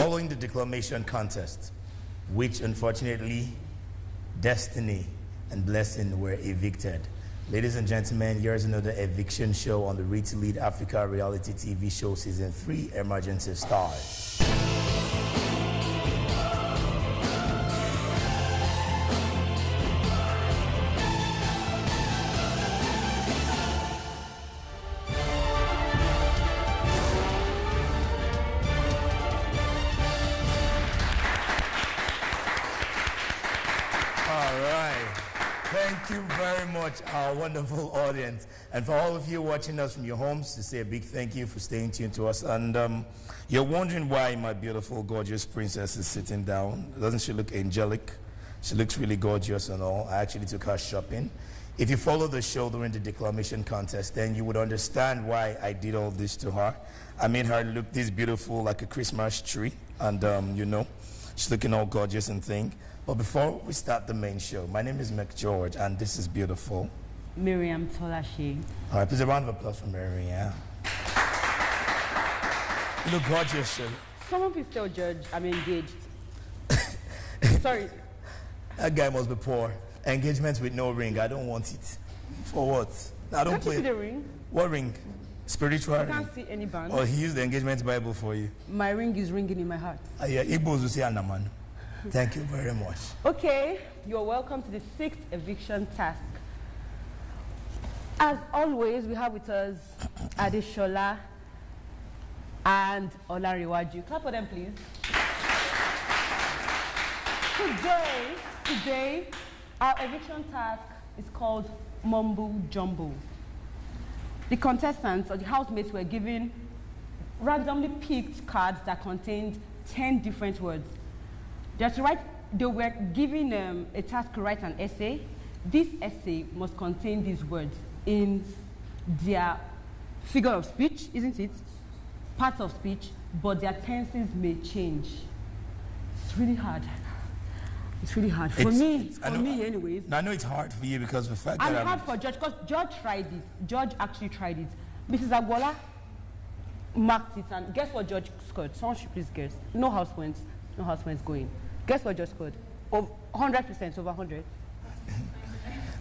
Following the declamation contest, which unfortunately Destiny and Blessing were evicted. Ladies and gentlemen, here's another eviction show on the Read to Lead Africa reality TV show season 3, Emergency Stars. Thank you very much, our wonderful audience. And for all of you watching us from your homes, to say a big thank you for staying tuned to us. And you're wondering why my beautiful, gorgeous princess is sitting down. Doesn't she look angelic? She looks really gorgeous and all. I actually took her shopping. If you follow the show during the declamation contest, then you would understand why I did all this to her. I made her look this beautiful, like a Christmas tree. And, you know, she's looking all gorgeous and thing. But before we start the main show, my name is McGeorge, and this is beautiful Miriam Tolashi. All right, please a round of applause for Miriam. You look gorgeous, sir. Someone please tell Judge I'm engaged. Sorry. That guy must be poor. Engagements with no ring. I don't want it. For what? I don't Can't play. you see the ring? What ring? Spiritual ring? I can't see any band. Or he used the engagement Bible for you. My ring is ringing in my heart. Yeah, Igbos will say Anaman. Thank you very much. Okay, you're welcome to the 6th eviction task. As always, we have with us Adeshola and Olariwaju. Clap for them, please. Today, our eviction task is called Mumbo Jumbo. The contestants or the housemates were given randomly picked cards that contained 10 different words. They were given a task to write an essay. This essay must contain these words in their figure of speech, isn't it? Parts of speech, but their tenses may change. It's really hard. It's really hard. For me anyways. I know it's hard for you because the fact and that hard for Judge, because Judge tried it. Judge actually tried it. Mrs. Agbola marked it, and guess what Judge scored? Someone should please guess. No house points going. Guess what Judge scored? 100%, over 100.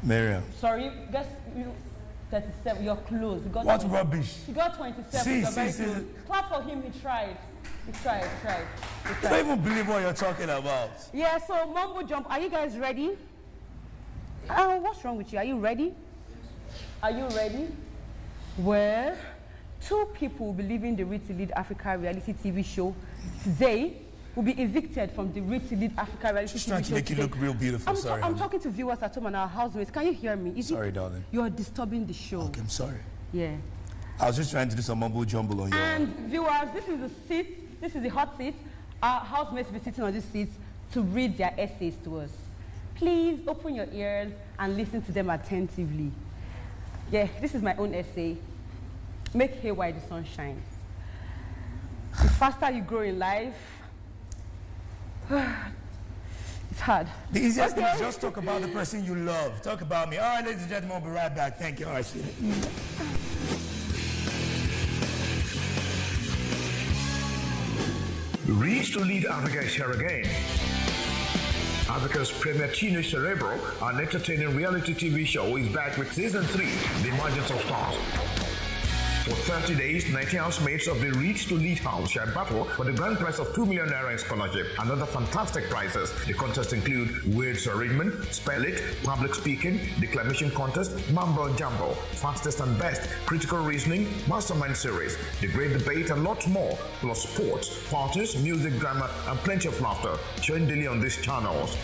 Miriam. Sorry, guess 37. You're close. You got what 20. Rubbish? He got 27. You're very close. Clap for him. He tried. I don't even believe what you're talking about. Yeah. So Mumbo Jump. Are you guys ready? Oh, what's wrong with you? Are you ready? Are you ready? Well, 2 people will be leaving the Read to Lead Africa reality TV show today. Will be evicted from the Read to Lead Africa reality TV show. Just trying to make you look real beautiful. I'm talking to viewers at home and our housemates. Can you hear me? Sorry, darling. You're disturbing the show. Okay, I'm sorry. Yeah. I was just trying to do some mumbo jumble on you. And viewers, this is the seat. This is the hot seat. Our housemates will be sitting on this seat to read their essays to us. Please open your ears and listen to them attentively. Yeah, this is my own essay. Make hay while the sun shines. The faster you grow in life, it's hard. The easiest thing is just talk about the person you love. Talk about me. All right, ladies and gentlemen, we'll be right back. Thank you. All right, Read to Lead Africa is here again. Africa's premier teenage cerebral and entertaining reality TV show is back with season 3, The Emergence of Stars. For 30 days, 90 housemates of the Read to Lead house shall battle for the grand prize of 2 million naira in scholarship and other fantastic prizes. The contests include words arrangement, spell it, public speaking, declamation contest, mumbo jumbo, fastest and best, critical reasoning, mastermind series, the great debate and lots more, plus sports, parties, music, drama and plenty of laughter, showing daily on these channels.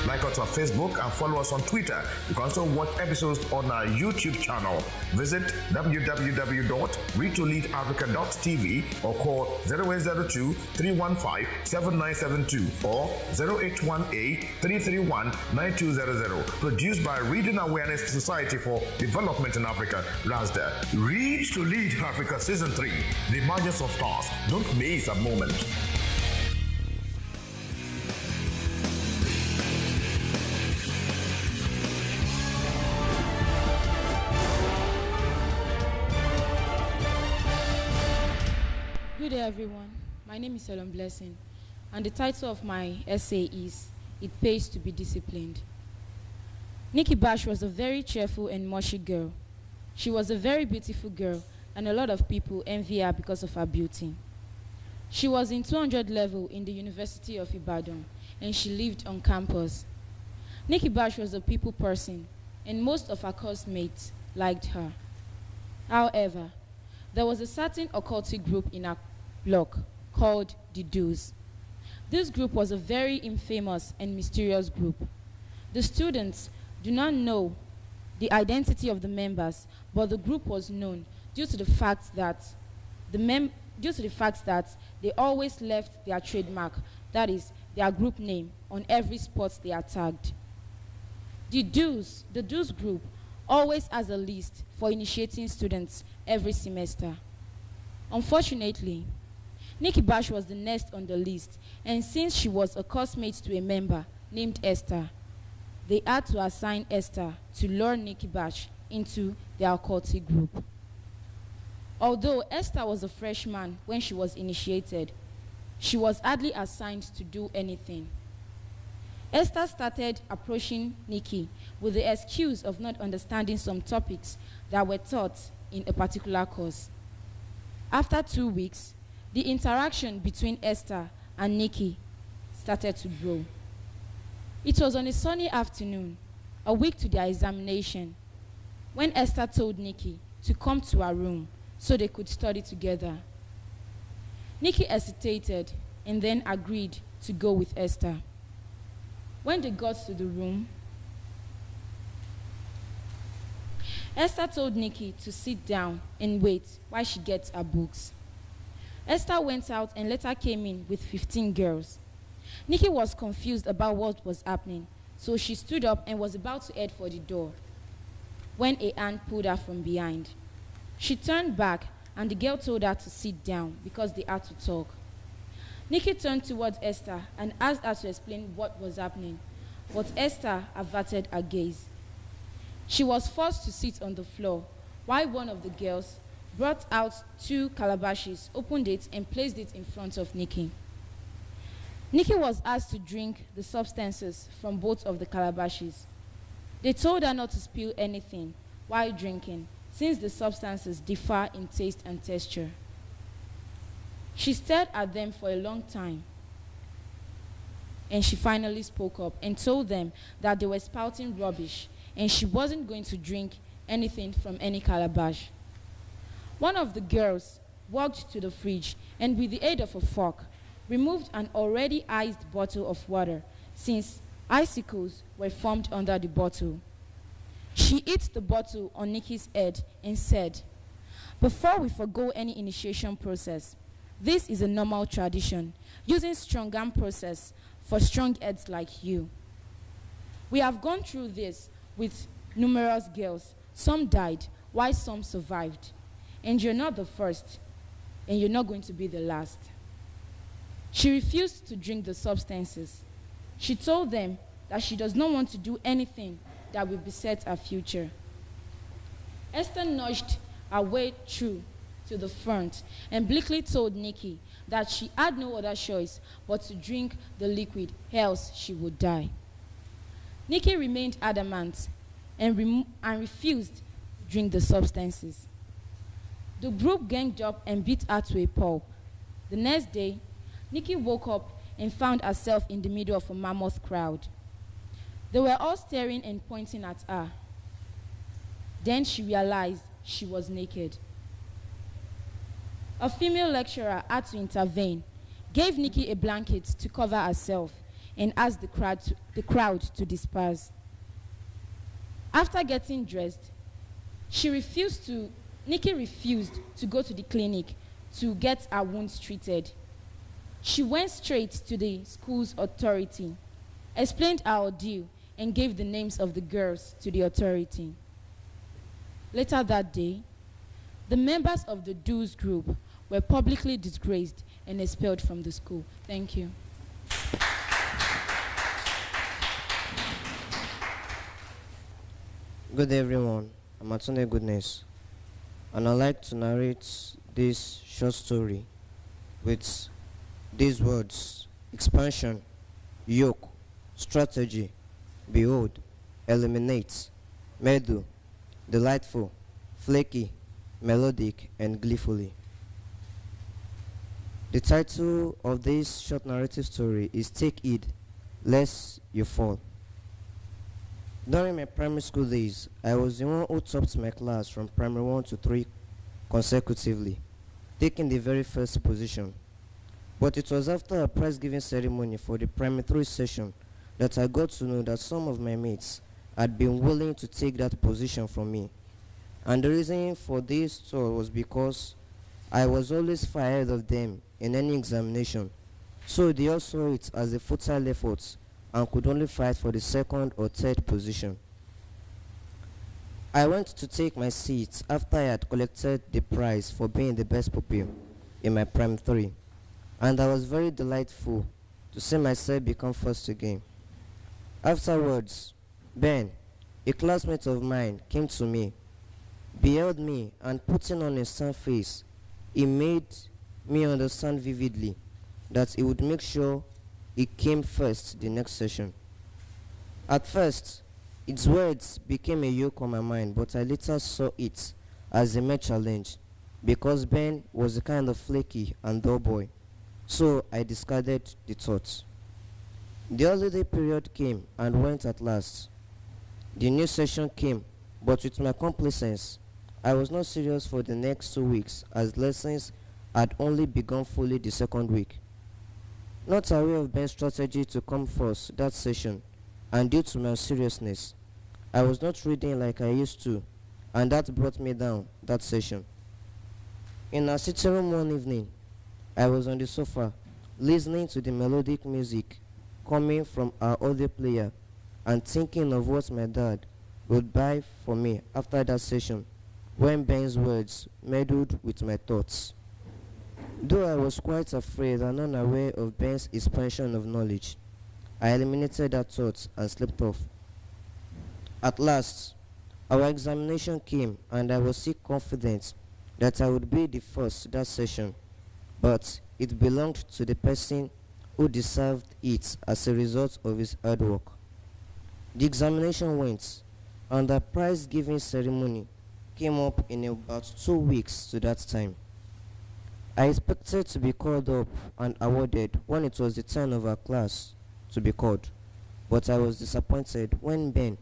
Like us on Facebook and follow us on Twitter. You can also watch episodes on our YouTube channel. Visit www.readtoleadafrica.tv or call 0802-315-7972 or 0818-331-9200. Produced by Reading Awareness Society for Development in Africa, RASDA. Read to Lead Africa Season 3, The Emergence of Stars. Don't miss a moment. Good day, everyone. My name is Helen Blessing, and the title of my essay is It Pays to be Disciplined. Nikki Bash was a very cheerful and mushy girl. She was a very beautiful girl, and a lot of people envy her because of her beauty. She was in 200 level in the University of Ibadan, and she lived on campus. Nikki Bash was a people person, and most of her course mates liked her. However, there was a certain occultic group in our block called the Do's. This group was a very infamous and mysterious group. The students do not know the identity of the members, but the group was known due to the fact that they always left their trademark, that is, their group name, on every spot they are tagged. The Do's group always has a list for initiating students every semester. Unfortunately, Nikki Bash was the next on the list, and since she was a coursemate to a member named Esther, they had to assign Esther to lure Nikki Bash into their occultic group. Although Esther was a freshman when she was initiated, she was hardly assigned to do anything. Esther started approaching Nikki with the excuse of not understanding some topics that were taught in a particular course. After 2 weeks, the interaction between Esther and Nikki started to grow. It was on a sunny afternoon, a week to their examination, when Esther told Nikki to come to her room so they could study together. Nikki hesitated and then agreed to go with Esther. When they got to the room, Esther told Nikki to sit down and wait while she gets her books. Esther went out and later came in with 15 girls. Nikki was confused about what was happening, so she stood up and was about to head for the door when a hand pulled her from behind. She turned back and the girl told her to sit down because they had to talk. Nikki turned towards Esther and asked her to explain what was happening, but Esther averted her gaze. She was forced to sit on the floor while one of the girls brought out 2 calabashes, opened it, and placed it in front of Nikki. Nikki was asked to drink the substances from both of the calabashes. They told her not to spill anything while drinking, since the substances differ in taste and texture. She stared at them for a long time, and she finally spoke up and told them that they were spouting rubbish and she wasn't going to drink anything from any calabash. One of the girls walked to the fridge and with the aid of a fork, removed an already iced bottle of water since icicles were formed under the bottle. She hit the bottle on Nikki's head and said, "Before we forgo any initiation process, this is a normal tradition, using strong arm process for strong heads like you. We have gone through this with numerous girls. Some died, while some survived. And you're not the first, and you're not going to be the last." She refused to drink the substances. She told them that she does not want to do anything that will beset her future. Esther nudged her way through to the front and bleakly told Nikki that she had no other choice but to drink the liquid, else she would die. Nikki remained adamant and refused to drink the substances. The group ganged up and beat her to a pulp. The next day, Nikki woke up and found herself in the middle of a mammoth crowd. They were all staring and pointing at her. Then she realized she was naked. A female lecturer had to intervene, gave Nikki a blanket to cover herself, and asked the crowd to disperse. After getting dressed, Nikki refused to go to the clinic to get her wounds treated. She went straight to the school's authority, explained her ordeal, and gave the names of the girls to the authority. Later that day, the members of the Do's group were publicly disgraced and expelled from the school. Thank you. Good day, everyone. I'm Atunde Goodness, and I'd like to narrate this short story with these words: expansion, yoke, strategy, behold, eliminate, meadow, delightful, flaky, melodic, and gleefully. The title of this short narrative story is Take Heed, Lest You Fall. During my primary school days, I was the one who topped my class from primary 1 to 3 consecutively, taking the very first position. But it was after a prize-giving ceremony for the primary 3 session that I got to know that some of my mates had been willing to take that position from me. And the reason for this thought was because I was always far ahead of them in any examination, so they all saw it as a futile effort and could only fight for the second or third position. I went to take my seat after I had collected the prize for being the best pupil in my Prime 3, and I was very delightful to see myself become first again. Afterwards, Ben, a classmate of mine, came to me, beheld me, and putting on a stern face, he made me understand vividly that he would make sure he came first the next session. At first, its words became a yoke on my mind, but I later saw it as a mere challenge because Ben was a kind of flaky and dull boy, so I discarded the thought. The holiday period came and went at last. The new session came, but with my complacence, I was not serious for the next 2 weeks as lessons had only begun fully the second week. Not aware of Ben's strategy to come first that session, and due to my seriousness, I was not reading like I used to, and that brought me down that session. In our sitting room one evening, I was on the sofa, listening to the melodic music coming from our audio player and thinking of what my dad would buy for me after that session when Ben's words meddled with my thoughts. Though I was quite afraid and unaware of Ben's expansion of knowledge, I eliminated that thought and slept off. At last, our examination came and I was still confident that I would be the first that session, but it belonged to the person who deserved it as a result of his hard work. The examination went, and the prize-giving ceremony came up in about 2 weeks to that time. I expected to be called up and awarded when it was the turn of our class to be called, but I was disappointed when Ben,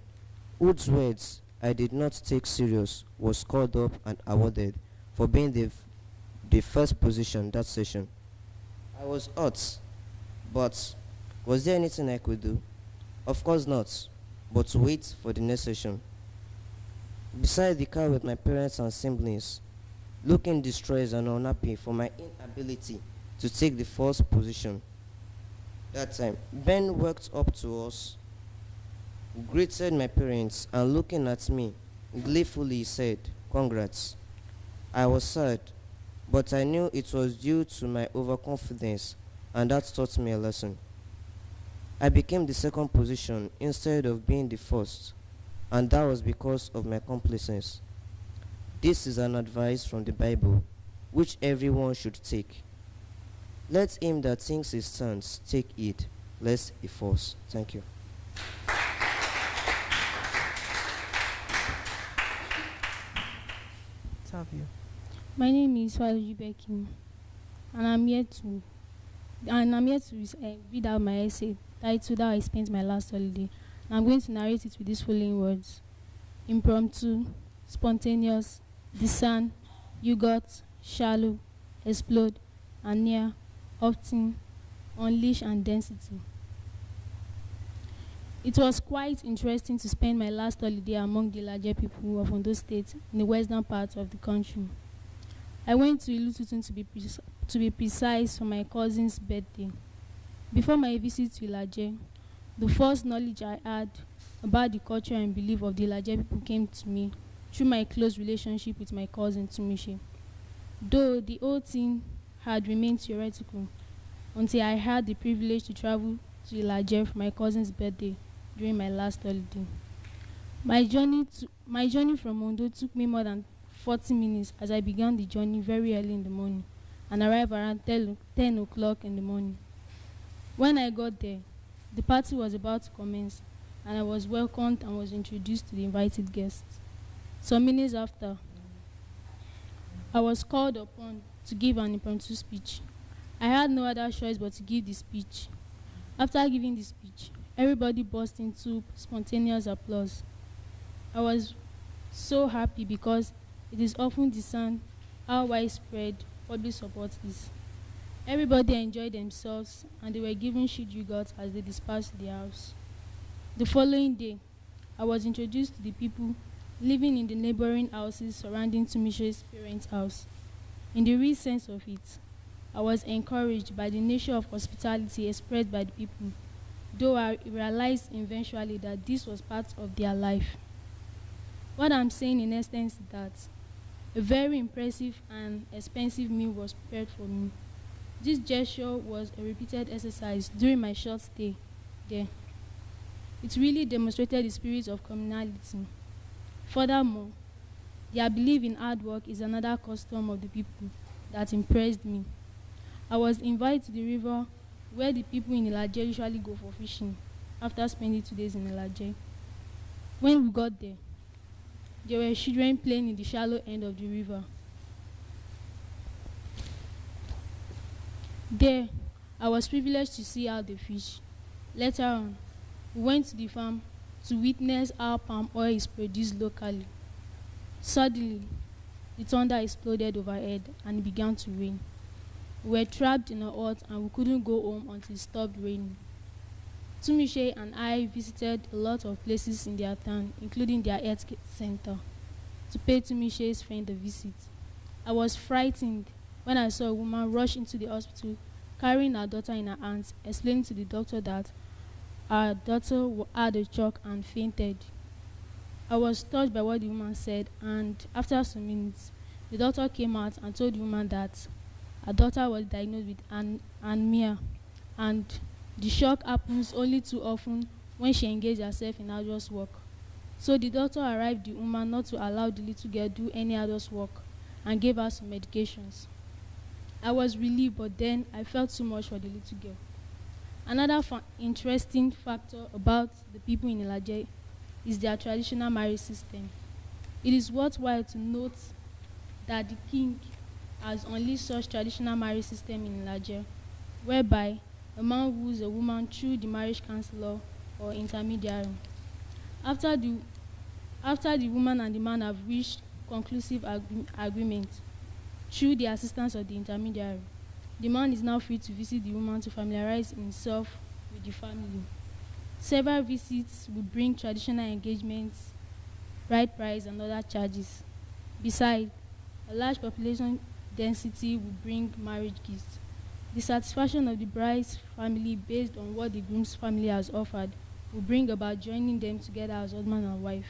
whose words I did not take serious, was called up and awarded for being the first position that session. I was hurt, but was there anything I could do? Of course not, but to wait for the next session. Beside the car with my parents and siblings, looking distressed and unhappy for my inability to take the first position. That time, Ben walked up to us, greeted my parents, and looking at me, gleefully said, "Congrats." I was sad, but I knew it was due to my overconfidence, and that taught me a lesson. I became the second position instead of being the first, and that was because of my complacence. This is an advice from the Bible, which everyone should take. Let him that thinks he stands take heed, lest he falls. Thank you. Savio. My name is Waluji Bekim, and I'm here to read out my essay titled "How I Spent My Last Holiday." And I'm going to narrate it with these following words: impromptu, spontaneous, discern, you got, shallow, explode, and near, often, unleash, and density. It was quite interesting to spend my last holiday among the larger people of Ondo State in the western part of the country. I went to Ilututun to be precise for my cousin's birthday. Before my visit to Ilaje, the first knowledge I had about the culture and belief of the Ilaje people came to me through my close relationship with my cousin Tumishe. Though the whole thing had remained theoretical until I had the privilege to travel to Ilaje for my cousin's birthday during my last holiday. My journey from Ondo took me more than 40 minutes as I began the journey very early in the morning and arrived around 10 o'clock in the morning. When I got there, the party was about to commence, and I was welcomed and was introduced to the invited guests. Some minutes after, I was called upon to give an impromptu speech. I had no other choice but to give the speech. After giving the speech, everybody burst into spontaneous applause. I was so happy because it is often discerned how widespread public support is. Everybody enjoyed themselves and they were given sweet yogurt as they dispersed to the house. The following day, I was introduced to the people living in the neighboring houses surrounding Tumishe's parents' house. In the real sense of it, I was encouraged by the nature of hospitality expressed by the people, though I realized eventually that this was part of their life. What I'm saying in essence is that a very impressive and expensive meal was prepared for me. This gesture was a repeated exercise during my short stay there. It really demonstrated the spirit of communality. Furthermore, their belief in hard work is another custom of the people that impressed me. I was invited to the river where the people in Ilaje usually go for fishing after spending 2 days in Ilaje. When we got there were children playing in the shallow end of the river. There, I was privileged to see how they fish. Later on, we went to the farm to witness how palm oil is produced locally. Suddenly, the thunder exploded overhead and it began to rain. We were trapped in a hut and we couldn't go home until it stopped raining. Tumishe and I visited a lot of places in their town, including their health center, to pay Tumishe's friend a visit. I was frightened when I saw a woman rush into the hospital carrying her daughter in her arms, explaining to the doctor that our daughter had a shock and fainted. I was touched by what the woman said, and after some minutes, the doctor came out and told the woman that her daughter was diagnosed with anemia, and the shock happens only too often when she engaged herself in arduous work. So the doctor arrived the woman not to allow the little girl do any arduous work and gave her some medications. I was relieved, but then I felt too much for the little girl. Another interesting factor about the people in Ilaje is their traditional marriage system. It is worthwhile to note that the king has unleashed such traditional marriage system in Ilaje, whereby a man woos a woman through the marriage counselor or intermediary. After the woman and the man have reached conclusive agreement through the assistance of the intermediary, the man is now free to visit the woman to familiarize himself with the family. Several visits will bring traditional engagements, bride price, and other charges. Besides, a large population density will bring marriage gifts. The satisfaction of the bride's family based on what the groom's family has offered will bring about joining them together as husband and wife.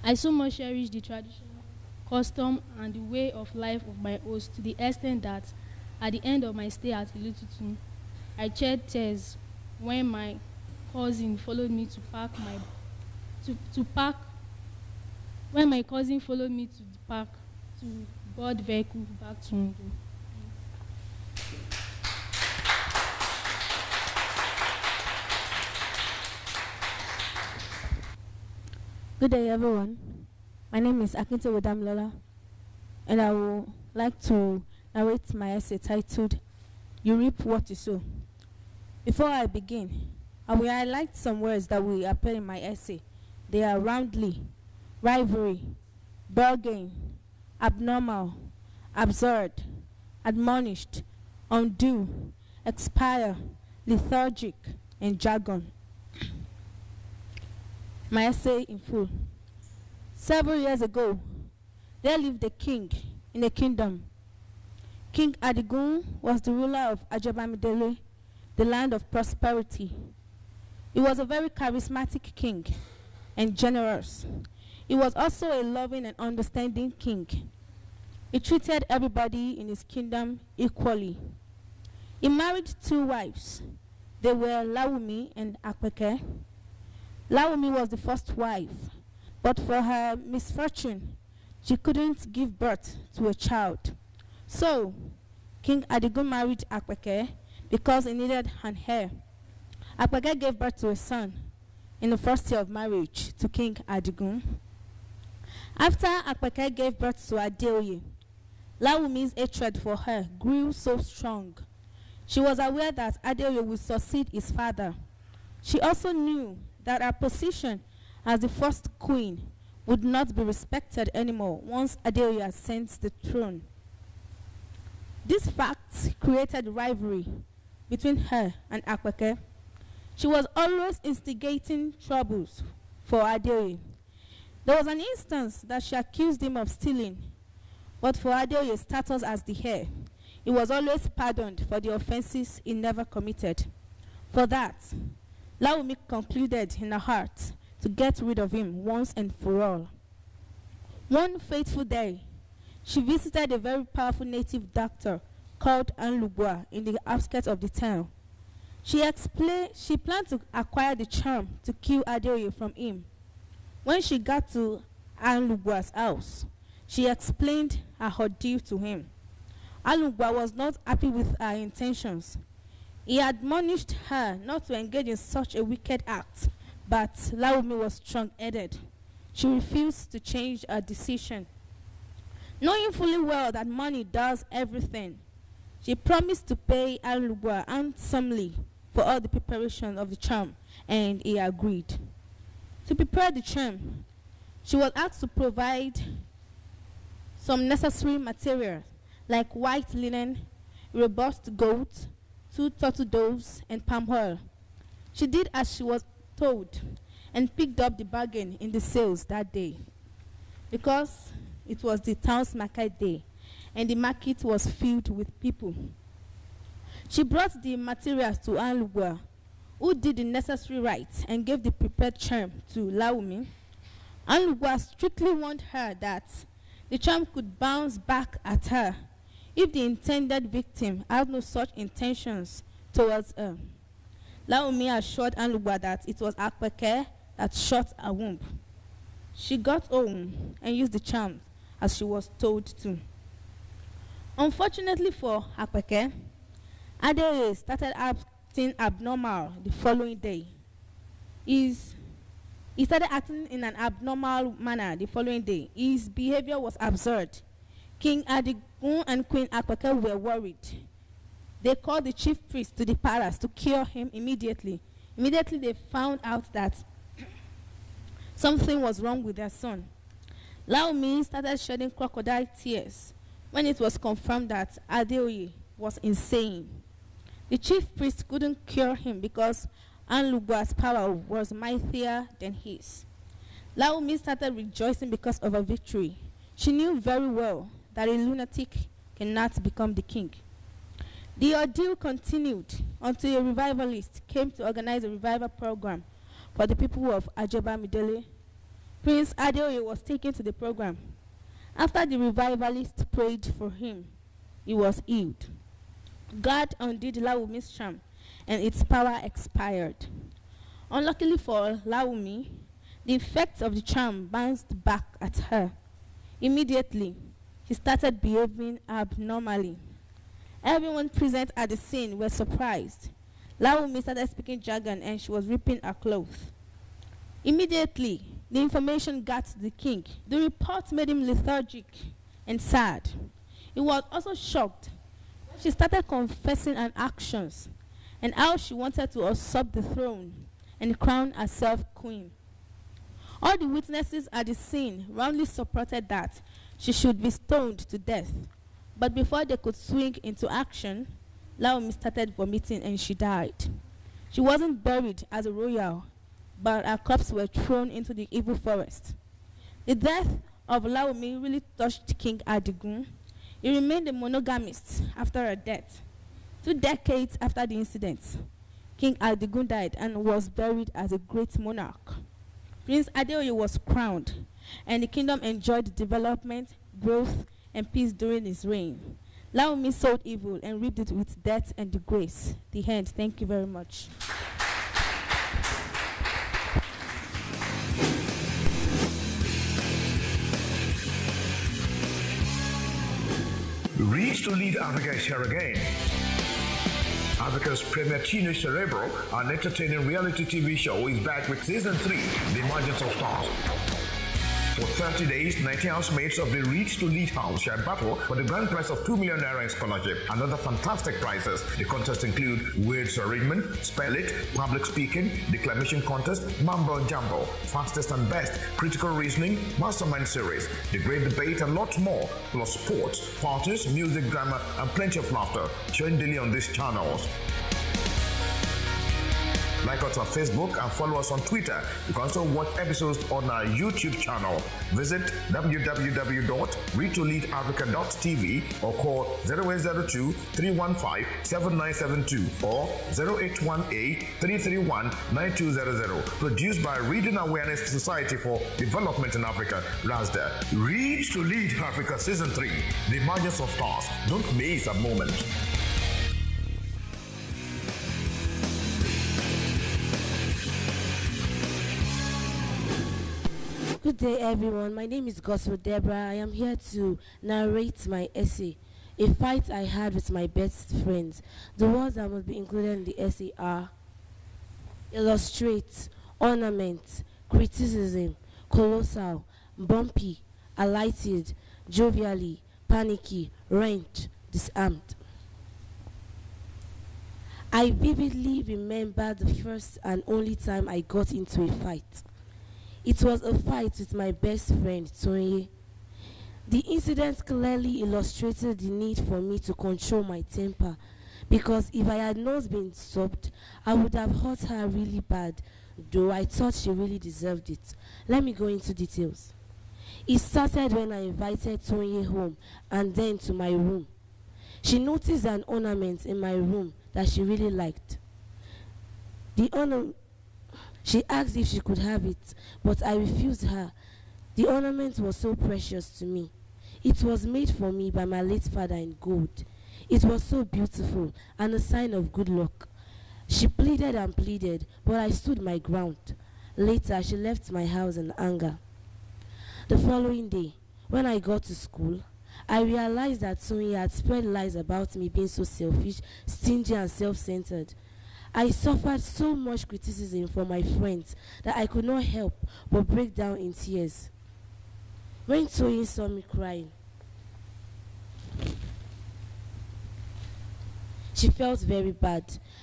I so much cherish the traditional custom and the way of life of my host to the extent that at the end of my stay at Ilututu, I shed tears when my cousin followed me to park when my cousin followed me to the park to board vehicle back to Ndo. Good day, everyone. My name is Akinto Wedamlola, and I would like to narrate my essay titled, You Reap What You Sow. Before I begin, I will highlight some words that will appear in my essay. They are roundly, rivalry, bargain, abnormal, absurd, admonished, undue, expire, lethargic, and jargon. My essay in full. Several years ago, there lived a king in a kingdom. King Adigun was the ruler of Ajabamidele, the land of prosperity. He was a very charismatic king and generous. He was also a loving and understanding king. He treated everybody in his kingdom equally. He married 2 wives. They were Lawumi and Akweke. Lawumi was the first wife, but for her misfortune, she couldn't give birth to a child. So, King Adigun married Akpeke because he needed an heir. Akpeke gave birth to a son in the first year of marriage to King Adigun. After Akpeke gave birth to Adeoye, Lawumi's hatred for her grew so strong. She was aware that Adeoye would succeed his father. She also knew that her position as the first queen would not be respected anymore once Adeoye ascends the throne. This fact created rivalry between her and Akpeke. She was always instigating troubles for Adeoye. There was an instance that she accused him of stealing, but for Adeoye's status as the heir, he was always pardoned for the offenses he never committed. For that, Lawumi concluded in her heart to get rid of him once and for all. One fateful day, she visited a very powerful native doctor called Anlugwa in the outskirts of the town. She planned to acquire the charm to kill Adeoye from him. When she got to Anlugwa's house, she explained her ordeal to him. Anlugwa was not happy with her intentions. He admonished her not to engage in such a wicked act, but Lawumi was strong-headed. She refused to change her decision. Knowing fully well that money does everything, she promised to pay Anlugwa handsomely for all the preparation of the charm, and he agreed. To prepare the charm, she was asked to provide some necessary materials like white linen, robust goat, 2 turtle doves, and palm oil. She did as she was told and picked up the bargain in the sales that day. Because it was the town's market day and the market was filled with people. She brought the materials to Anlugwa, who did the necessary rites and gave the prepared charm to Lawumi. Anlugwa strictly warned her that the charm could bounce back at her if the intended victim had no such intentions towards her. Lawumi assured Anlugwa that it was Akpeke that shot her womb. She got home and used the charm as she was told to. Unfortunately for Akpeke, Adeoye started acting abnormal the following day. He started acting in an abnormal manner the following day. His behavior was absurd. King Adigun and Queen Akpeke were worried. They called the chief priest to the palace to cure him immediately. Immediately they found out that something was wrong with their son. Lawumi started shedding crocodile tears when it was confirmed that Adeoye was insane. The chief priest couldn't cure him because Anlugwa's power was mightier than his. Lawumi started rejoicing because of her victory. She knew very well that a lunatic cannot become the king. The ordeal continued until a revivalist came to organize a revival program for the people of Ajeba-Midele. Prince Adeoye was taken to the program. After the revivalist prayed for him, he was healed. God undid Lawumi's charm, and its power expired. Unluckily for Lawumi, the effects of the charm bounced back at her. Immediately, she started behaving abnormally. Everyone present at the scene were surprised. Lawumi started speaking jargon and she was ripping her clothes. Immediately, the information got to the king. The report made him lethargic and sad. He was also shocked. She started confessing her actions and how she wanted to usurp the throne and crown herself queen. All the witnesses at the scene roundly supported that she should be stoned to death. But before they could swing into action, Lawumi started vomiting and she died. She wasn't buried as a royal, but her corpse were thrown into the evil forest. The death of Lawumi really touched King Adigun. He remained a monogamist after her death. 2 decades after the incident, King Adigun died and was buried as a great monarch. Prince Adeoye was crowned, and the kingdom enjoyed development, growth, and peace during his reign. Lawumi sowed evil and reaped it with death and disgrace. The end. Thank you very much. Reach to lead Africa is here again. Africa's premier teenage cerebral and entertaining reality TV show is back with season 3, The Emergence of Stars. For 30 days, 90 housemates of the Reach to Lead house shall battle for the grand prize of 2 million naira in scholarship and other fantastic prizes. The contests include words arrangement, spell it, public speaking, declamation contest, mumbo jumbo, fastest and best, critical reasoning, mastermind series, the great debate and lots more, plus sports, parties, music, drama, and plenty of laughter. Showing daily on these channels. Like us on Facebook and follow us on Twitter. You can also watch episodes on our YouTube channel. Visit www.readtoleadafrica.tv or call 0802-315-7972 or 0818-331-9200. Produced by Reading Awareness Society for Development in Africa, RASDA. Read to Lead Africa Season 3, The Emergence of Stars. Don't miss a moment. Good day, everyone. My name is Gospel Deborah. I am here to narrate my essay, A Fight I Had with My Best Friends. The words that must be included in the essay are illustrate, ornament, criticism, colossal, bumpy, alighted, jovially, panicky, wrench, disarmed. I vividly remember the first and only time I got into a fight. It was a fight with my best friend, Tonye. The incident clearly illustrated the need for me to control my temper, because if I had not been stopped, I would have hurt her really bad, though I thought she really deserved it. Let me go into details. It started when I invited Tonye home and then to my room. She noticed an ornament in my room that she really liked. She asked if she could have it, but I refused her. The ornament was so precious to me. It was made for me by my late father in gold. It was so beautiful and a sign of good luck. She pleaded and pleaded, but I stood my ground. Later, she left my house in anger. The following day, when I got to school, I realized that Sonia had spread lies about me being so selfish, stingy, and self-centered. I suffered so much criticism from my friends that I could not help but break down in tears. When Toyin saw me crying, she felt very bad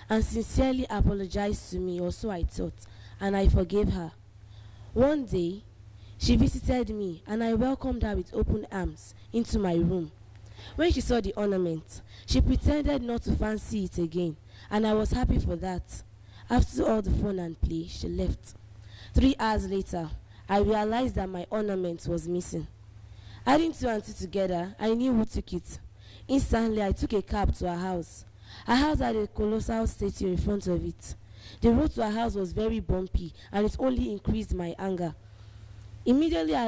and sincerely apologized to me, or so I thought, and I forgave her. One day, she visited me and I welcomed her with open arms into my room. When she saw the ornament, she pretended not to fancy it again, and I was happy for that. After all the fun and play, she left. 3 hours later, I realized that my ornament was missing. Adding 2 and 2 together, I knew who took it. Instantly, I took a cab to her house. Her house had a colossal statue in front of it. The road to her house was very bumpy, and it only increased my anger. Immediately, I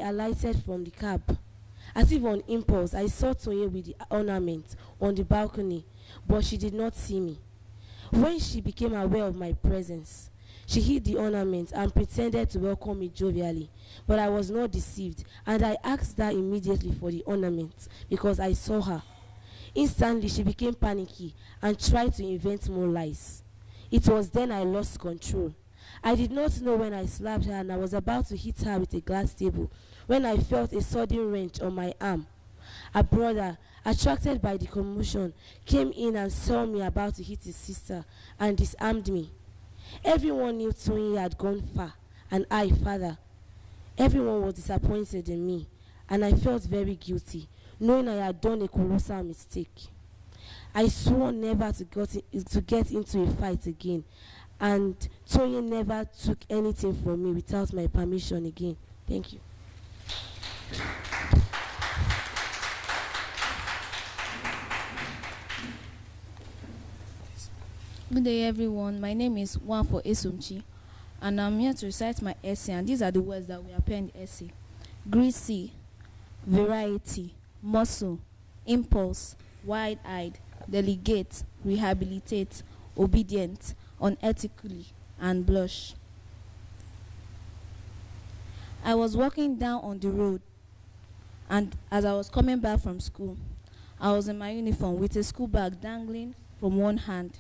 alighted from the cab. As if on impulse, I saw Tonye with the ornament on the balcony, but she did not see me. When she became aware of my presence, she hid the ornament and pretended to welcome me jovially, but I was not deceived, and I asked her immediately for the ornament because I saw her. Instantly, she became panicky and tried to invent more lies. It was then I lost control. I did not know when I slapped her and I was about to hit her with a glass table when I felt a sudden wrench on my arm. A brother, attracted by the commotion, came in and saw me about to hit his sister and disarmed me. Everyone knew Tony had gone far, and I, father. Everyone was disappointed in me, and I felt very guilty, knowing I had done a colossal mistake. I swore never to get into a fight again, and Tony never took anything from me without my permission again. Thank you. Good day, everyone. My name is Wanfo Esumchi, and I'm here to recite my essay, and these are the words that will appear in the essay. Greasy, variety, muscle, impulse, wide-eyed, delegate, rehabilitate, obedient, unethically, and blush. I was walking down on the road. And as I was coming back from school, I was in my uniform with a school bag dangling from one hand.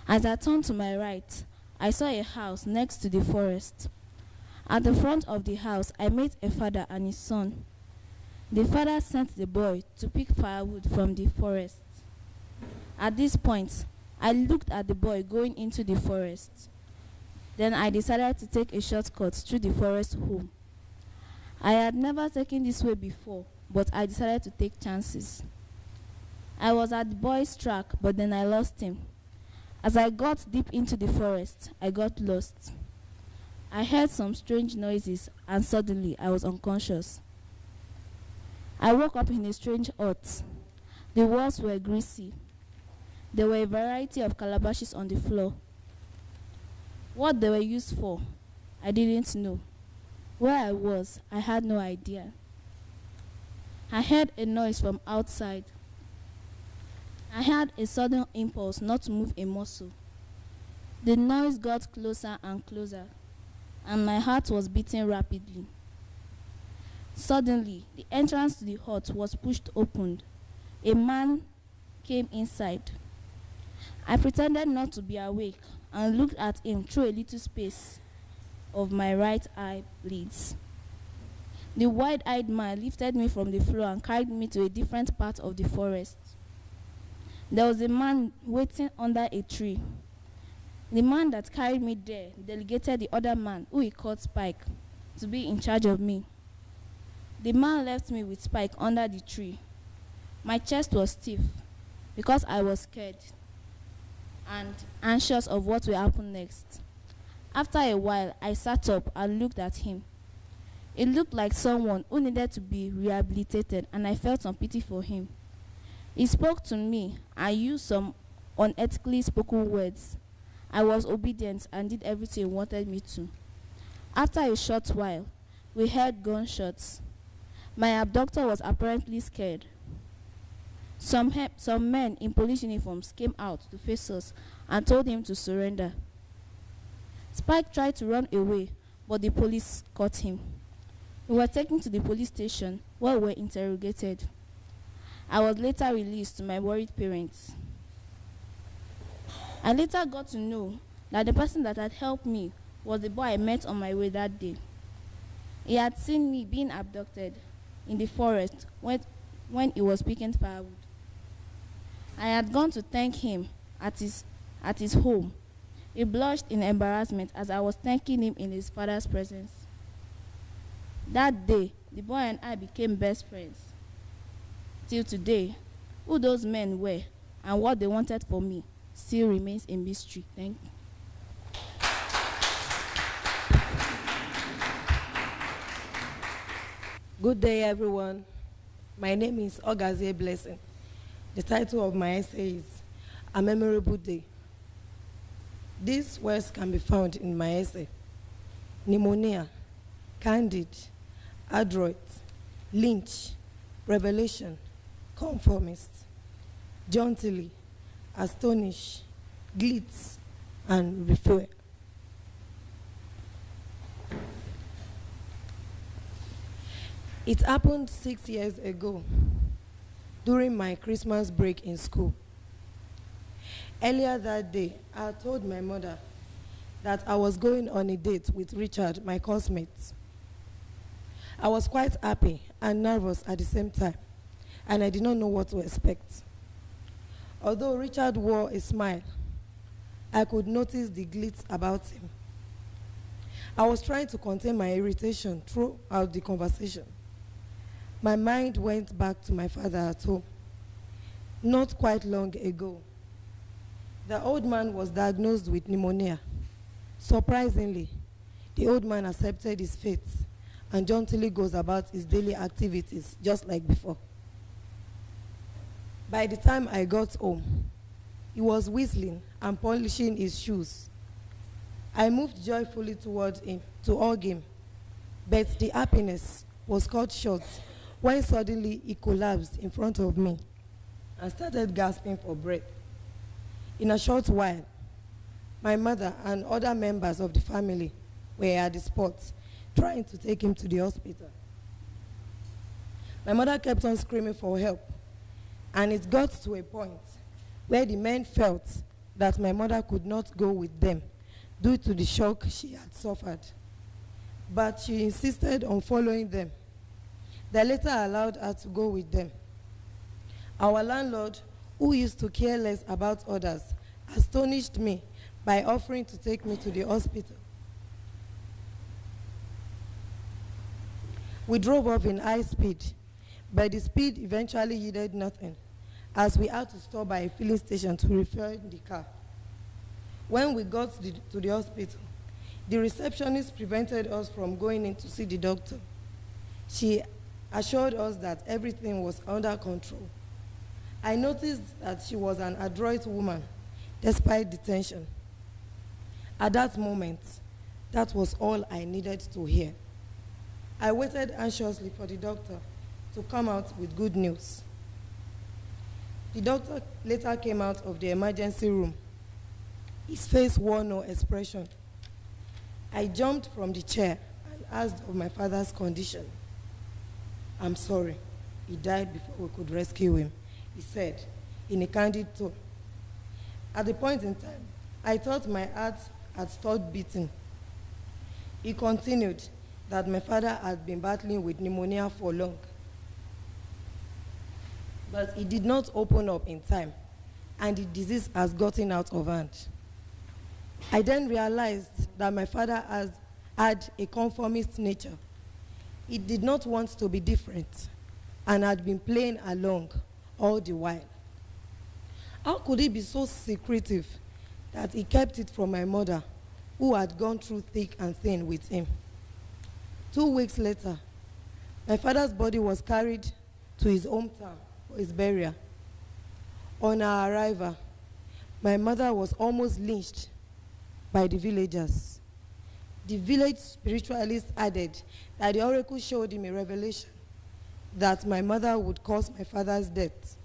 As I turned to my right, I saw a house next to the forest. At the front of the house, I met a father and his son. The father sent the boy to pick firewood from the forest. At this point, I looked at the boy going into the forest. Then I decided to take a shortcut through the forest home. I had never taken this way before, but I decided to take chances. I was at the boy's track, but then I lost him. As I got deep into the forest, I got lost. I heard some strange noises, and suddenly I was unconscious. I woke up in a strange hut. The walls were greasy. There were a variety of calabashes on the floor. What they were used for, I didn't know. Where I was, I had no idea. I heard a noise from outside. I had a sudden impulse not to move a muscle. The noise got closer and closer, and my heart was beating rapidly. Suddenly, the entrance to the hut was pushed open. A man came inside. I pretended not to be awake and looked at him through a little space of my right eye lids. The wide-eyed man lifted me from the floor and carried me to a different part of the forest. There was a man waiting under a tree. The man that carried me there delegated the other man, who he called Spike, to be in charge of me. The man left me with Spike under the tree. My chest was stiff because I was scared and anxious of what will happen next. After a while, I sat up and looked at him. It looked like someone who needed to be rehabilitated, and I felt some pity for him. He spoke to me and used some unethically spoken words. I was obedient and did everything he wanted me to. After a short while, we heard gunshots. My abductor was apparently scared. Some men in police uniforms came out to face us and told him to surrender. Spike tried to run away, but the police caught him. We were taken to the police station where we were interrogated. I was later released to my worried parents. I later got to know that the person that had helped me was the boy I met on my way that day. He had seen me being abducted in the forest when he was picking firewood. I had gone to thank him at his home. He blushed in embarrassment as I was thanking him in his father's presence. That day, the boy and I became best friends. Till today, who those men were and what they wanted for me still remains a mystery. Thank you. Good day, everyone. My name is Ogazie Blessing. The title of my essay is A Memorable Day. These words can be found in my essay: pneumonia, candid, adroit, lynch, revelation, conformist, jauntily, astonish, glitz, and refuel. It happened 6 years ago during my Christmas break in school. Earlier that day, I told my mother that I was going on a date with Richard, my classmate. I was quite happy and nervous at the same time, and I did not know what to expect. Although Richard wore a smile, I could notice the glitz about him. I was trying to contain my irritation throughout the conversation. My mind went back to my father at home. Not quite long ago, the old man was diagnosed with pneumonia. Surprisingly, the old man accepted his fate and jauntily goes about his daily activities just like before. By the time I got home, he was whistling and polishing his shoes. I moved joyfully toward him to hug him, but the happiness was cut short when suddenly he collapsed in front of me and started gasping for breath. In a short while, my mother and other members of the family were at the spot trying to take him to the hospital. My mother kept on screaming for help, and it got to a point where the men felt that my mother could not go with them due to the shock she had suffered. But she insisted on following them. They later allowed her to go with them. Our landlord, who used to care less about others, astonished me by offering to take me to the hospital. We drove off in high speed, but the speed eventually yielded nothing, as we had to stop by a filling station to refuel the car. When we got to the hospital, the receptionist prevented us from going in to see the doctor. She assured us that everything was under control. I noticed that she was an adroit woman, despite the tension. At that moment, that was all I needed to hear. I waited anxiously for the doctor to come out with good news. The doctor later came out of the emergency room. His face wore no expression. I jumped from the chair and asked of my father's condition. "I'm sorry, he died before we could rescue him," he said in a candid tone. At the point in time, I thought my heart had stopped beating. He continued that my father had been battling with pneumonia for long, but he did not open up in time, and the disease has gotten out of hand. I then realized that my father had a conformist nature. He did not want to be different and had been playing along all the while. How could he be so secretive that he kept it from my mother, who had gone through thick and thin with him? 2 weeks later, my father's body was carried to his hometown for his burial. On our arrival, my mother was almost lynched by the villagers. The village spiritualist added that the oracle showed him a revelation that my mother would cause my father's death.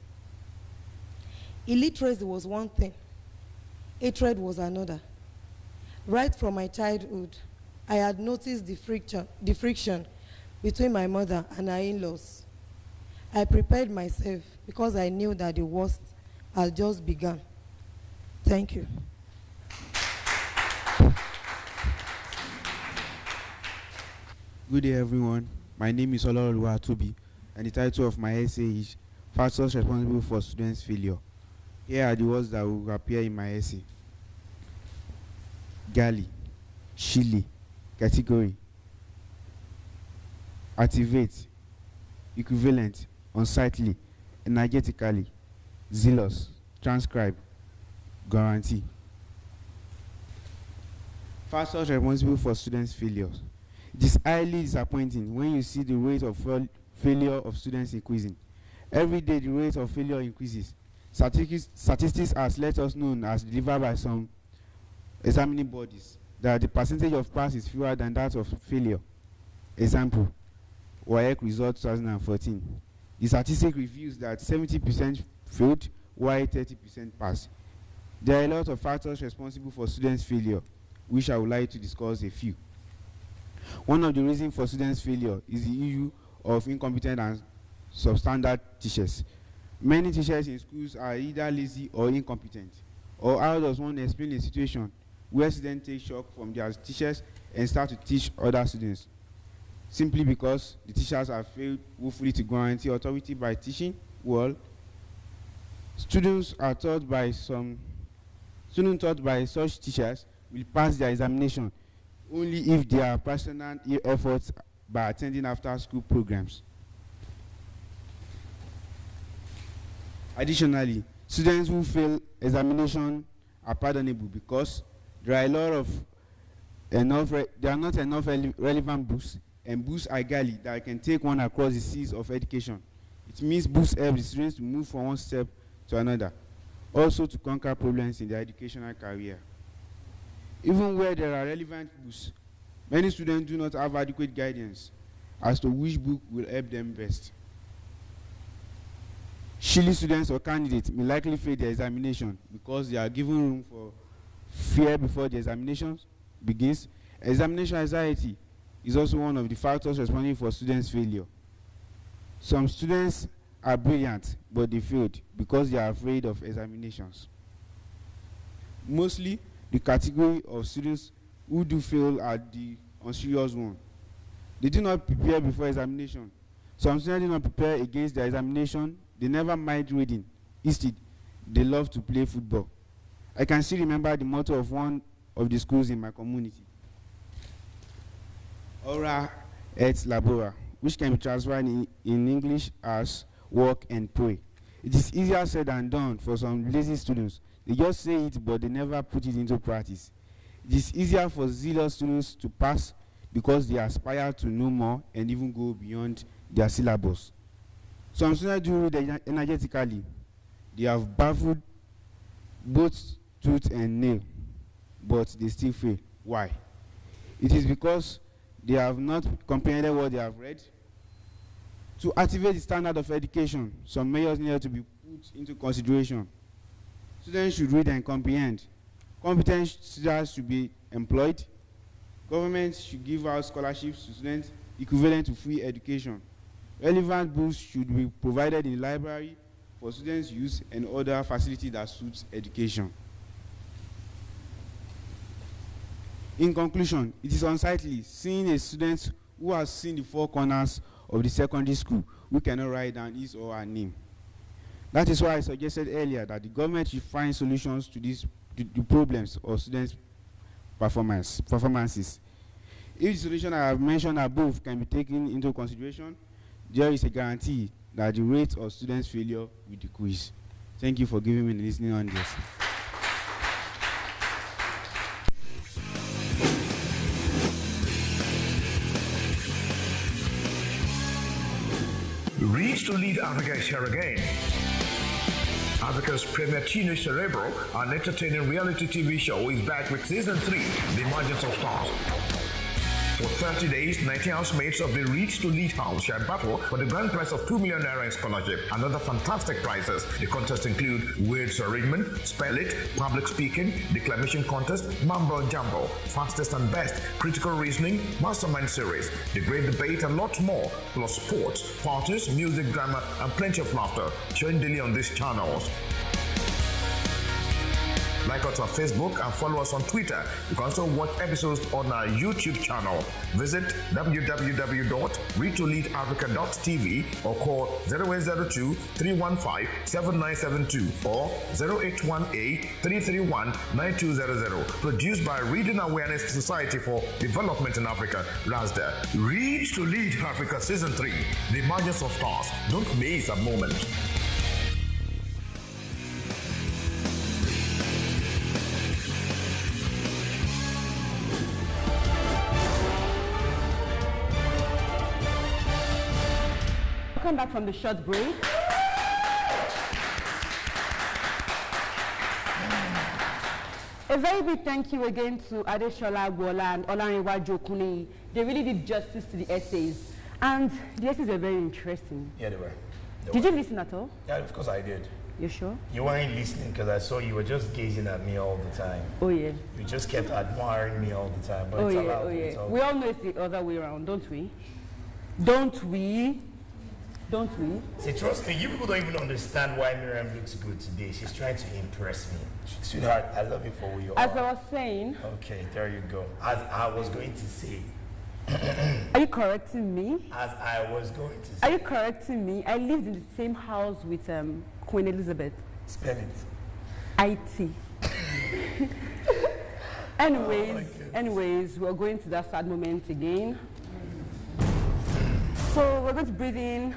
Illiteracy was one thing, hatred was another. Right from my childhood, I had noticed the friction between my mother and her in-laws. I prepared myself because I knew that the worst had just begun. Thank you. Good day, everyone. My name is Oloroluwa Atobi, and the title of my essay is Factors Responsible for Students' Failure. Here are the words that will appear in my essay. Galley, Shili, category, activate, equivalent, unsightly, energetically, zealous, transcribe, guarantee. Factors responsible for students' failures. It is highly disappointing when you see the rate of failure of students increasing. Every day the rate of failure increases. Statistics has let us know, as delivered by some examining bodies, that the percentage of pass is fewer than that of failure. Example, WAEC result 2014. The statistic reveals that 70% failed while 30% passed. There are a lot of factors responsible for students' failure, which I would like to discuss a few. One of the reasons for students' failure is the issue of incompetent and substandard teachers. Many teachers in schools are either lazy or incompetent. Or how does one explain a situation where students take shock from their teachers and start to teach other students? Simply because the teachers have failed woefully to guarantee authority by teaching? Well, students taught by such teachers will pass their examination only if their personal efforts by attending after-school programs. Additionally, students who fail examination are pardonable because there are not enough relevant books, and books are galley that can take one across the seas of education. It means books help the students to move from one step to another, also to conquer problems in their educational career. Even where there are relevant books, many students do not have adequate guidance as to which book will help them best. Shilly students or candidates may likely fail their examination because they are given room for fear before the examination begins. Examination anxiety is also one of the factors responsible for students' failure. Some students are brilliant, but they failed because they are afraid of examinations. Mostly, the category of students who do fail are the unserious one. They do not prepare before examination. Some students do not prepare against their examination. They never mind reading. Instead, they love to play football. I can still remember the motto of one of the schools in my community. Ora et labora, which can be transferred in English as work and pray. It is easier said than done for some lazy students. They just say it, but they never put it into practice. It is easier for zealous students to pass because they aspire to know more and even go beyond their syllabus. Some students do read energetically. They have baffled both tooth and nail, but they still fail. Why? It is because they have not comprehended what they have read. To activate the standard of education, some measures need to be put into consideration. Students should read and comprehend. Competent students should be employed. Government should give out scholarships to students equivalent to free education. Relevant books should be provided in the library for students' use and other facilities that suit education. In conclusion, it is unsightly seeing a student who has seen the four corners of the secondary school who cannot write down his or her name. That is why I suggested earlier that the government should find solutions to the problems of students' performances. If the solution I have mentioned above can be taken into consideration, there is a guarantee that the rate of students' failure will decrease. Thank you for giving me the listening on this. Reach to Lead Africa is here again. Africa's premier teenage cerebral and entertaining reality TV show is back with season 3, The Emergence of Stars. For 30 days, 90 housemates of the Reach to Lead house shall battle for the grand prize of 2 million naira in scholarship and other fantastic prizes. The contests include words arrangement, spell it, public speaking, declamation contest, mumbo jumbo, fastest and best, critical reasoning, mastermind series, the great debate, and lots more, plus sports, parties, music, drama, and plenty of laughter. Showing daily on these channels. Like us on Facebook and follow us on Twitter. You can also watch episodes on our YouTube channel. Visit www.readtoleadafrica.tv or call 0802-315-7972 or 0818-331-9200. Produced by Reading Awareness Society for Development in Africa, RASDA. Read to Lead Africa Season 3, The Emergence of Stars. Don't miss a moment. Welcome back from the short break. A very big thank you again to Adeshola Agbola and Olanrewa Jokuni. They really did justice to the essays. And the essays were very interesting. Yeah, they were. Did you listen at all? Yeah, of course I did. You sure? You weren't listening because I saw you were just gazing at me all the time. Oh, yeah. You just kept admiring me all the time. But Oh, it's yeah, allowed. oh, It's yeah. all We all know it's the other way around, don't we? Don't we? Don't we? See, trust me, you people don't even understand why Miriam looks good today. She's trying to impress me. Sweetheart, I love you for who you As are. I was saying... Okay, there you go. As I was going to say. Are you correcting me? As I was going to say. Are you correcting me? I lived in the same house with Queen Elizabeth. Spell it. IT. Anyways, we're going to that sad moment again. So we're going to breathe in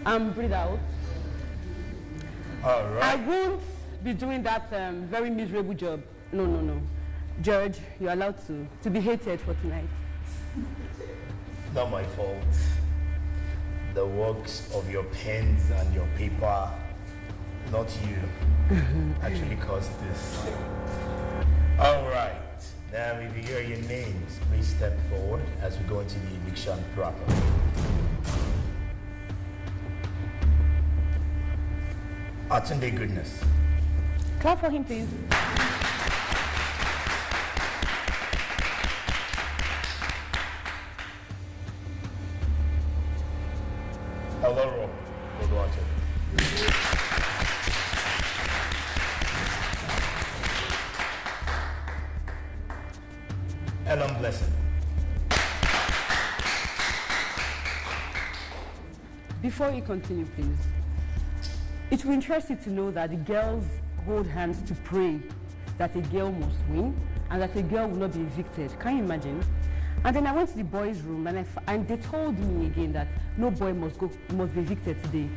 and breathe out. All right. I won't be doing that very miserable job. No. George, you're allowed to be hated for tonight. Not my fault. The works of your pens and your paper, not you, actually caused this. All right. Now, if you hear your names, please step forward as we go into the eviction proper. Atunde Goodness. Clap for him, please. Hello, good watching. Ellen Blessing. Before you continue, please, it will interest you to know that the girls hold hands to pray that a girl must win and that a girl will not be evicted. Can you imagine? And then I went to the boys' room and they told me again that no boy must be evicted today.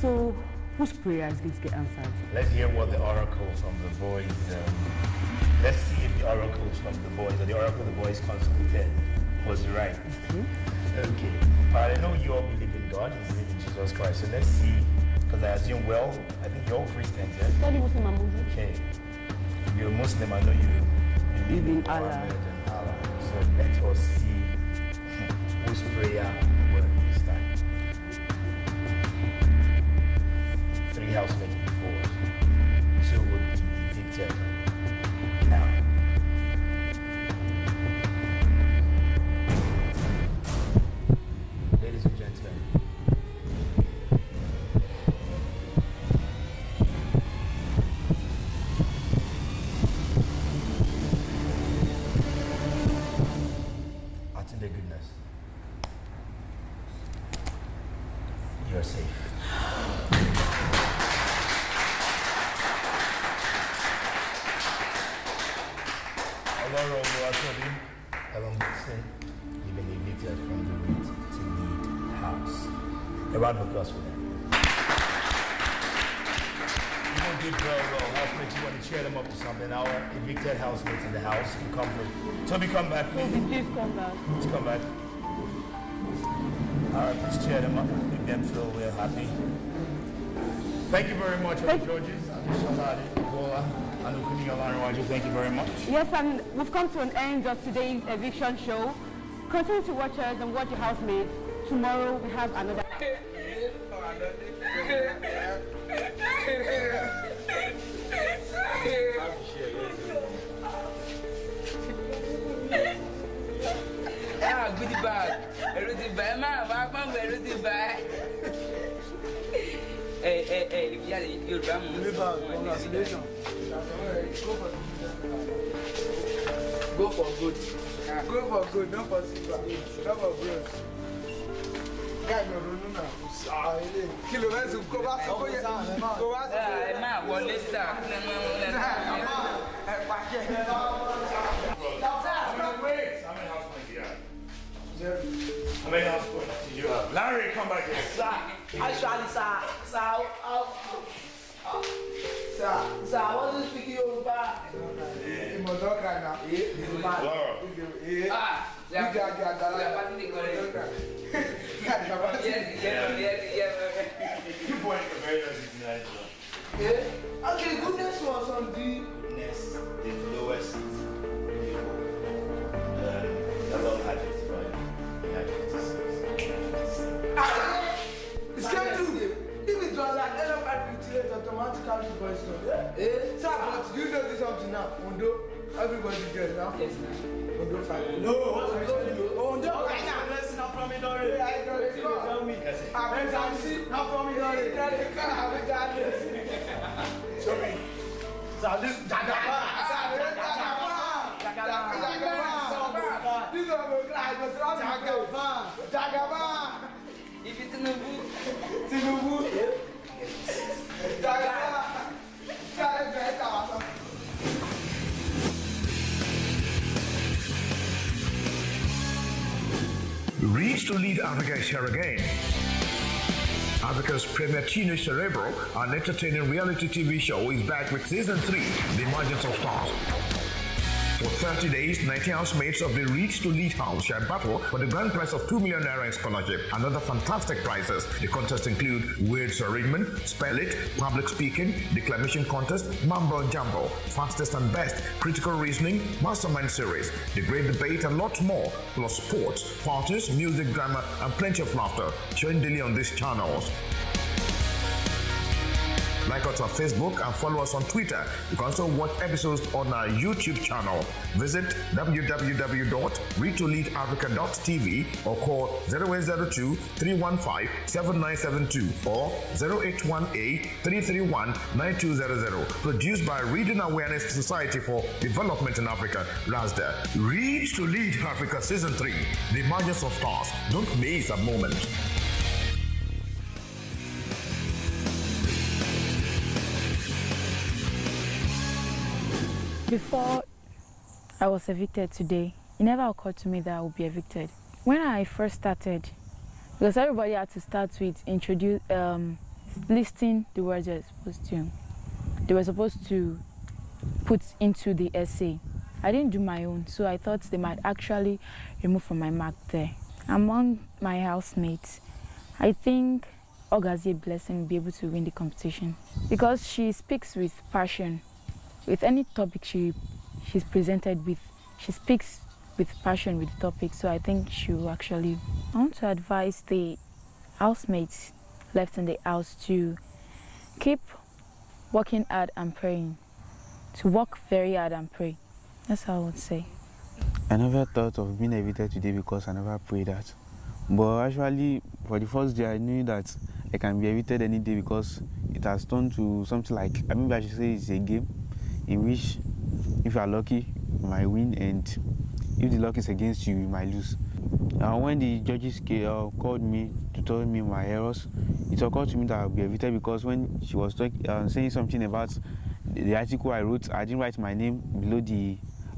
So whose prayer is going to get answered? Let's hear what the oracle from the boys. Let's see if the oracles from the boys or the oracle the boys consulted was right. Okay. But I know you all believe in God, you believe in Jesus Christ. So let's see, because I assume, well, I think you're all Christians, yeah? Study Muslim and Muslim. Okay. If you're a Muslim, I know you believe in Allah. And Allah. So let us see whose prayer worked this time. 3 housemates before, 2 would be evicted. Now, ladies and gentlemen, Attend goodness, you're safe. Ellen Blessing, you've been evicted from the REIT to lead house. A round of applause for them. You won't do very well. Housemates, you want to cheer them up or something. Our evicted housemates in the house can come through. Toby, come back, please. Toby, please come back. Please come back. All right, please cheer them up. Make them feel we're happy. Thank you very much, Georges. Thank you very much. Yes, and we've come to an end of today's eviction show. Continue to watch us and watch your housemates. Tomorrow we have another. Goodie bag. Everything bad, man. Everything bad. Hey, if you're congratulations. Go for good. Go for good, not for silver. Not for bronze. Guy, no. Kilometers, go back to go back to man, what is that? How many house points did you have? Larry, come back here. Sir, actually, sir, I wasn't speaking Yoruba. Okay, goodness was on the Goodness, the lowest people. The low had 55. We had 56. It's coming through. If it was like LF58 automatically voice note. Sir, but you know this something now. Ondo, everybody there now. Yes, ma'am. Ondo 5. No, what's the Ondo right now. Listen, not from it already. I know it. Tell me. I'm not from it already. Show me. Sir, this Jagaba. This is a guy. Jagaba. If it's Tinubu. Reach to lead Africa is here again. Africa's premier teenage cerebral and entertaining reality TV show is back with season 3, The Emergence of Stars. For 30 days, 90 housemates of the Reach to Lead House shall battle for the grand prize of 2 million naira in scholarship and other fantastic prizes. The contests include words arrangement, spell it, public speaking, declamation contest, mambo jumbo, fastest and best, critical reasoning, mastermind series, the great debate and lots more, plus sports, parties, music, drama, and plenty of laughter. Showing daily on these channels. Like us on Facebook and follow us on Twitter. You can also watch episodes on our YouTube channel. Visit www.readtoleadafrica.tv or call 0802-315-7972 or 0818-331-9200. Produced by Reading Awareness Society for Development in Africa, RASDA. Read to Lead Africa Season 3, The Emergence of Stars. Don't miss a moment. Before I was evicted today, it never occurred to me that I would be evicted. When I first started, because everybody had to start with listing the words they were supposed to put into the essay. I didn't do my own, so I thought they might actually remove from my mark there. Among my housemates, I think Ogazie Blessing will be able to win the competition because she speaks with passion. With any topic she's presented with, she speaks with passion with the topic, so I think she will actually. I want to advise the housemates left in the house to keep working hard and praying, to work very hard and pray. That's how I would say. I never thought of being evicted today because I never prayed that. But actually, for the first day, I knew that I can be evicted any day because it has turned to something like, maybe I should say it's a game in which if you are lucky, you might win, and if the luck is against you, you might lose. When the judges called me to tell me my errors, it occurred to me that I'll be evicted because when she was saying something about the article I wrote, I didn't write my name below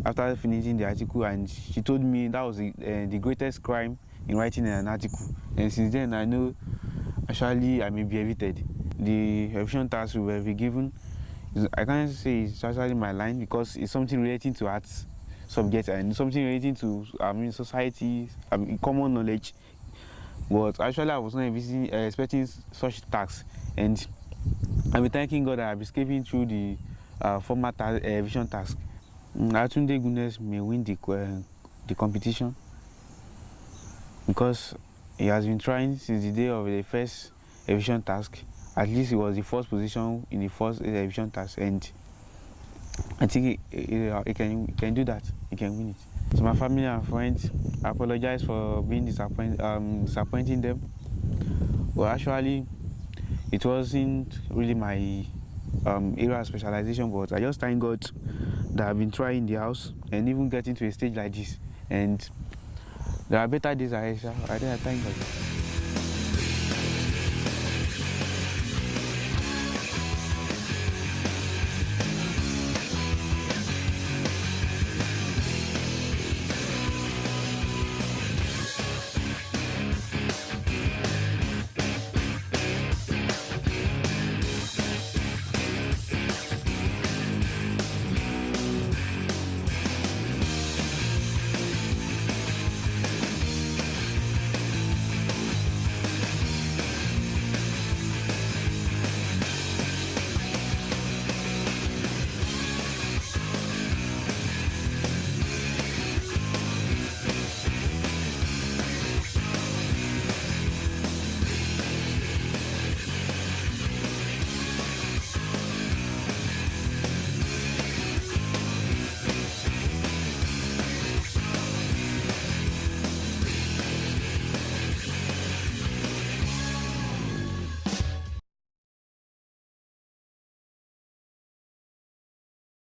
after finishing the article, and she told me that was the greatest crime in writing an article. And since then, I know actually I may be evicted. The eviction task we will be given, I can't say it's actually my line because it's something relating to arts subject and something relating to society, common knowledge. But actually, I was not expecting such tasks, and I've been thanking God that I've been escaping through the former eviction task. Atunde Goodness may win the competition because he has been trying since the day of the first eviction task. At least he was the first position in the first eviction task, and I think he can do that. He can win it. To my family and friends, I apologize for being disappointing them. Well, actually, it wasn't really my area of specialization, but I just thank God that I've been trying in the house and even getting to a stage like this. And there are better days ahead. I thank God.